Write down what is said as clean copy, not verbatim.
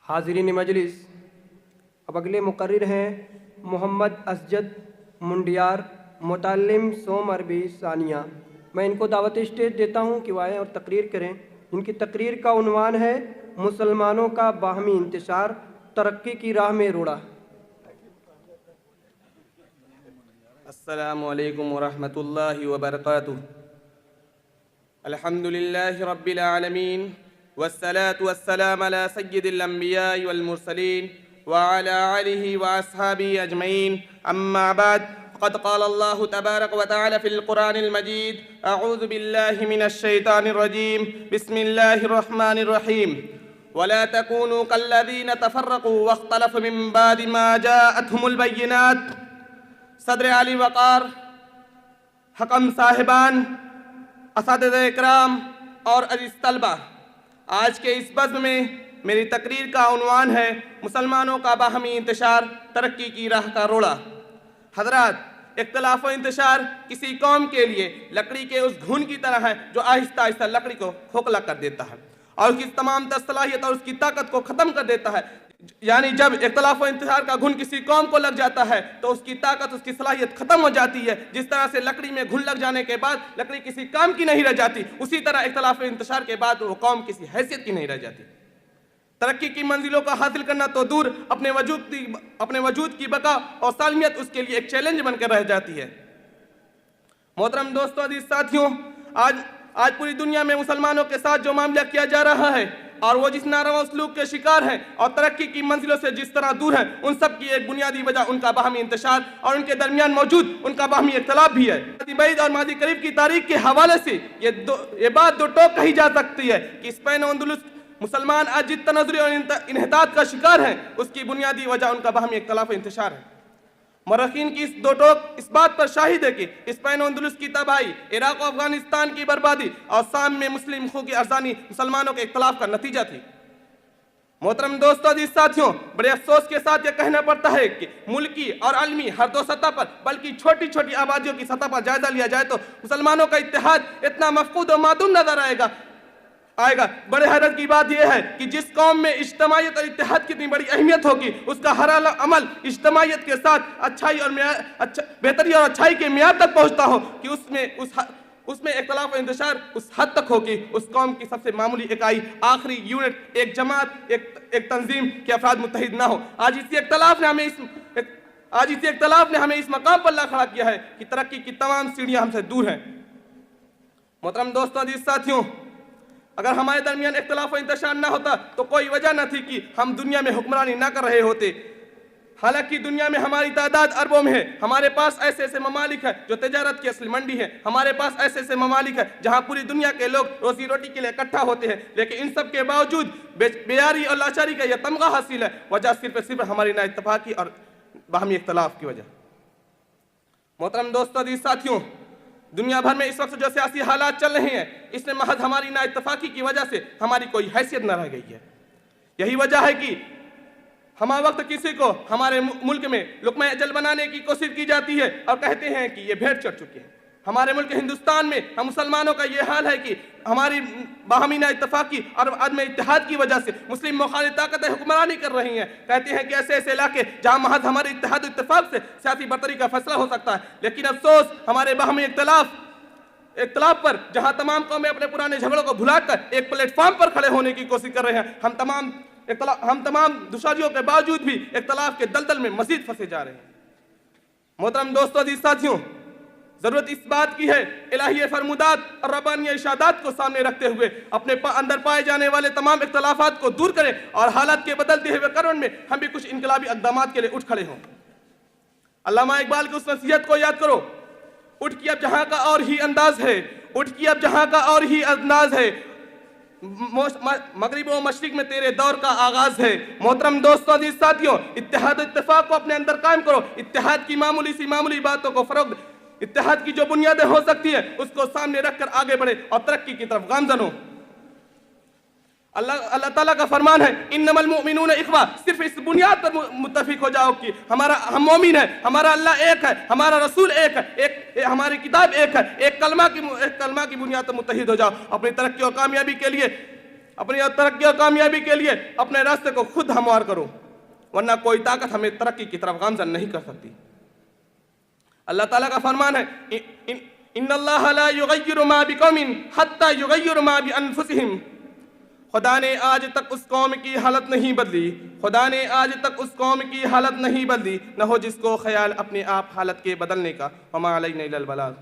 हाज़रीन मजलिस, अब अगले मुकर्रिर हैं मोहम्मद असजद मुंडियार, मुतल्लिम सोम अरबी सानिया। मैं इनको दावत स्टेज देता हूँ कि वह आएँ और तकरीर करें। इनकी तकरीर का उन्वान है मुसलमानों का बाहमी इंतशार, तरक्की की राह में रोड़ा। अस्सलामु अलैकुम वरहमतुल्लाहि वबरकातुह। अल्हम्दुलिल्लाहि रब्बिल आलमीन वस्सलातु वस्सलामु अला सय्यिदिल अंबियाइ वल मुरसलीन व अला आलिहि व अस्हाबिहि अजमईन। अम्मा बाद, क़द क़ाला अल्लाहु तबारक व तआला फ़िल क़ुरानिल मजीद, अऊज़ु बिल्लाहि मिनश शैतानिर रजीम, बिस्मिल्लाहिर रहमानिर रहीम। वला तकूनू कल्लज़ीना तफ़र्रक़ू वख्तलफ़ू मिन बादि मा जाअतहुमुल बय्यिनात। सदर आली वक़ार, हकम साहिबान, असातिज़ा इकराम और अज़ीज़ तलबा, आज के इस बज़्म में मेरी तकरीर का उन्वान है मुसलमानों का बाहमी इंतशार, तरक्की की राह का रोड़ा। हज़रात, इख्तिलाफ़ व इंतशार किसी कौम के लिए लकड़ी के उस घुन की तरह है जो आहिस्ता आहिस्ता लकड़ी को खोखला कर देता है और उसकी तमाम सलाहियत और उसकी ताकत को ख़त्म कर देता है। यानी जब इख्तिलाफ व इंतशार का घुन किसी कौम को लग जाता है तो उसकी ताकत, उसकी सलाहियत खत्म हो जाती है। जिस तरह से लकड़ी में घुन लग जाने के बाद लकड़ी किसी काम की नहीं रह जाती, उसी तरह इख्तिलाफ व इंतशार के बाद वो कौम किसी हैसियत की नहीं रह जाती। तरक्की की मंजिलों को हासिल करना तो दूर, अपने वजूद की बका और सालमियत उसके लिए एक चैलेंज बनकर रह जाती है। मोहतरम दोस्तों, अजीज साथियों, आज पूरी दुनिया में मुसलमानों के साथ जो मामला किया जा रहा है और वो जिस नारवा सलूक के शिकार हैं और तरक्की की मंजिलों से जिस तरह दूर हैं, उन सब की एक बुनियादी वजह उनका बाहमी इंतशार और उनके दरमियान मौजूद उनका बाहमी इख्तिलाफ भी है। मादी बैद और मादी करीब की तारीख के हवाले से ये बात दो टोक कही जा सकती है कि स्पेन और अंदलुस मुसलमान आज जिस तनज़ुर और इन्हितात का शिकार हैं, उसकी बुनियादी वजह उनका बाहमी इख्तिलाफ और इंतशार है। मरखीन की इस दो टोक इस बात पर शाहिद है कि स्पेन और अंदलुस की तबाही, इराक और अफगानिस्तान की बर्बादी और शाम में मुस्लिम खू की अरसानी मुसलमानों के इख्तिलाफ का नतीजा थी। मोहतरम दोस्तों, अजीज साथियों, बड़े अफसोस के साथ यह कहना पड़ता है कि मुल्की और आलमी हर दो सतह पर, बल्कि छोटी छोटी आबादियों की सतह पर जायजा लिया जाए तो मुसलमानों का इत्तेहाद इतना मफकूद और मादूम नजर आएगा। बड़े हैरत की बात यह है कि जिस कौम में इज्तिमाइयत और इत्तेहाद की इतनी बड़ी अहमियत होगी, उसका हर अमल इज्तिमाइयत के साथ अच्छाई और बेहतरी और अच्छाई के मियार तक पहुंचता हो कि उसमें इख्तिलाफ और इंतशार उस हद तक हो कि उस कौम की सबसे मामूली इकाई, आखिरी यूनिट, एक जमात, एक तंजीम के अफराद मुत्तहिद ना हो। आज इसी इख्तिलाफ ने हमें इस मकाम पर ला खड़ा किया है कि तरक्की की तमाम सीढ़ियां हमसे दूर हैं। मोहतरम दोस्तों, अजीज साथियों, अगर हमारे दरमियान इख्तिलाफ और इंतशार ना होता तो कोई वजह न थी कि हम दुनिया में हुक्मरानी ना कर रहे होते। हालांकि दुनिया में हमारी तादाद अरबों में है। हमारे पास ऐसे ऐसे ममालिक है जो तिजारत की असली मंडी है। हमारे पास ऐसे ऐसे ममालिक है जहां पूरी दुनिया के लोग रोजी रोटी के लिए इकट्ठा होते हैं, लेकिन इन सब के बावजूद बेयारी और लाचारी का यह तमगा हासिल है। वजह सिर्फ हमारी ना इत्तफाकी और बाहमी इख्तिलाफ की वजह। मोहतरम दोस्तों, अजीज साथियों, दुनिया भर में इस वक्त जो सियासी हालात चल रहे हैं, इसमें महज हमारी ना इत्तफाकी की वजह से हमारी कोई हैसियत न रह गई है। यही वजह है कि हमा वक्त किसी को हमारे मुल्क में लुक़्मा अजल बनाने की कोशिश की जाती है और कहते हैं कि ये भेंट चढ़ चुके हैं। हमारे मुल्क हिंदुस्तान में हम मुसलमानों का ये हाल है कि हमारी बाहमी ना इत्तफाकी और अदम इत्तेहाद की वजह से मुस्लिम मुखालिफ ताकतें हुक्मरानी कर रही हैं। कहते हैं कि ऐसे ऐसे इलाके जहाँ महज हमारे इत्तेहाद इत्तफाक से सियासी बरतरी का फैसला हो सकता है, लेकिन अफसोस हमारे बाहमी इख्तिलाफ पर जहाँ तमाम कौमें अपने पुराने झगड़ों को भुलाकर एक प्लेटफॉर्म पर खड़े होने की कोशिश कर रहे हैं, हम तमाम दुश्वारियों के बावजूद भी इख्तिलाफ के दलदल में मजीद फंसे जा रहे हैं। मोहतरम दोस्तों, अजीज साथियों, जरूरत इस बात की है इलाही फरमुदात और रब्बानी इरशादात को सामने रखते हुए अपने अंदर पाए जाने वाले तमाम इख्तिलाफात को दूर करें और हालात के बदलते हुए करण में हम भी कुछ इनकलाबी इक़दामात के लिए उठ खड़े हों। अल्लामा इकबाल की उस नसीहत को याद करो, उठ की अब जहां का और ही अंदाज है, उठ की अब जहां का और ही अंदाज है, मगरिब व मशरिक में तेरे दौर का आगाज है। मोहतरम दोस्तों, अजीज साथियों, इत्तेहाद इत्तेफाक को अपने अंदर कायम करो। इत्तेहाद की मामूली बातों को फरोग, इत्तेहाद की जो बुनियादें हो सकती है उसको सामने रखकर आगे बढ़े और तरक्की की तरफ गामजन हो। अल्लाह ताला का फरमान है, इन्नमल मुमिनूना इख्वा। सिर्फ इस बुनियाद पर मुत्तफिक हो जाओ कि हम मोमिन है, हमारा अल्लाह एक है, हमारा रसूल एक है, हमारी किताब एक है, एक कलमा की बुनियाद पर मुत्तहिद हो जाओ। अपनी तरक्की और कामयाबी के लिए अपनी तरक्की और कामयाबी के लिए अपने रास्ते को खुद हमवार करो, वरना कोई ताकत हमें तरक्की की तरफ गामजन नहीं कर सकती। अल्लाह ताला का फरमान है, इन्नल्लाह ला युगय्यिरु मा बिकौमिन हत्ता युगय्यिरु मा बिअनफुसिहिम। खुदा ने आज तक उस कौम की हालत नहीं बदली, खुदा ने आज तक उस कौम की हालत नहीं बदली, न हो जिसको ख्याल अपने आप हालत के बदलने का। वमा अलैना इल्लल बलाग।